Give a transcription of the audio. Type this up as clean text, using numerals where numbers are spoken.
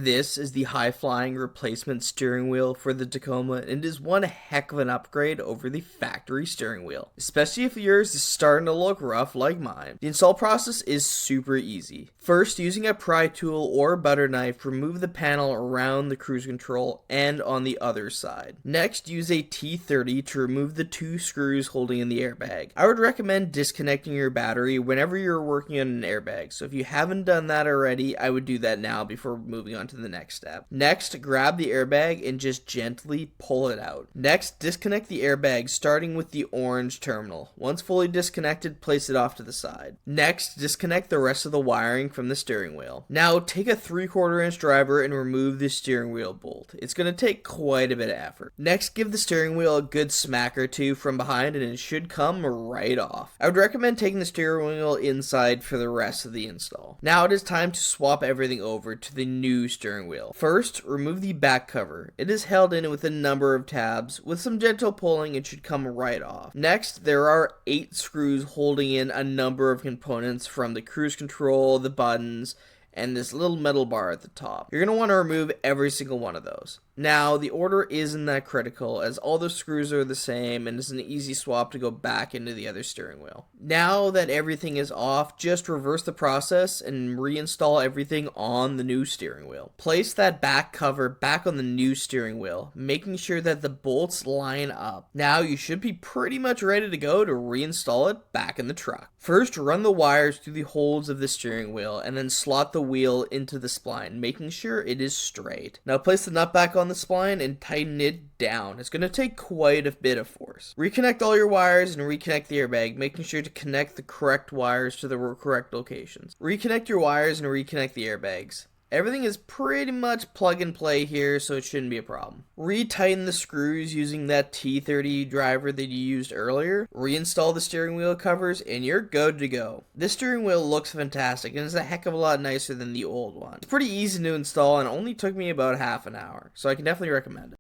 This is the high-flying replacement steering wheel for the Tacoma, and it is one heck of an upgrade over the factory steering wheel, especially if yours is starting to look rough like mine. The install process is super easy. First, using a pry tool or butter knife, remove the panel around the cruise control and on the other side. Next, use a T30 to remove the two screws holding in the airbag. I would recommend disconnecting your battery whenever you're working on an airbag, so if you haven't done that already, I would do that now before moving on to the next step. Next, grab the airbag and just gently pull it out. Next, disconnect the airbag starting with the orange terminal. Once fully disconnected, place it off to the side. Next, disconnect the rest of the wiring from the steering wheel. Now, take a 3/4 inch driver and remove the steering wheel bolt. It's going to take quite a bit of effort. Next, give the steering wheel a good smack or two from behind and it should come right off. I would recommend taking the steering wheel inside for the rest of the install. Now it is time to swap everything over to the new steering wheel. First, remove the back cover. It is held in with a number of tabs. With some gentle pulling, it should come right off. Next, there are 8 screws holding in a number of components from the cruise control, the buttons, and this little metal bar at the top. You're going to want to remove every single one of those. Now, the order isn't that critical as all the screws are the same and it's an easy swap to go back into the other steering wheel. Now that everything is off, just reverse the process and reinstall everything on the new steering wheel. Place that back cover back on the new steering wheel, making sure that the bolts line up. Now you should be pretty much ready to go to reinstall it back in the truck. First, run the wires through the holes of the steering wheel and then slot the wheel into the spline, making sure it is straight. Now place the nut back on the spline and tighten it down. It's going to take quite a bit of force. Reconnect all your wires and reconnect the airbag, making sure to connect the correct wires to the correct locations. Reconnect your wires and reconnect the airbags. Everything is pretty much plug and play here, so it shouldn't be a problem. Retighten the screws using that T30 driver that you used earlier. Reinstall the steering wheel covers, and you're good to go. This steering wheel looks fantastic, and is a heck of a lot nicer than the old one. It's pretty easy to install, and only took me about half an hour, so I can definitely recommend it.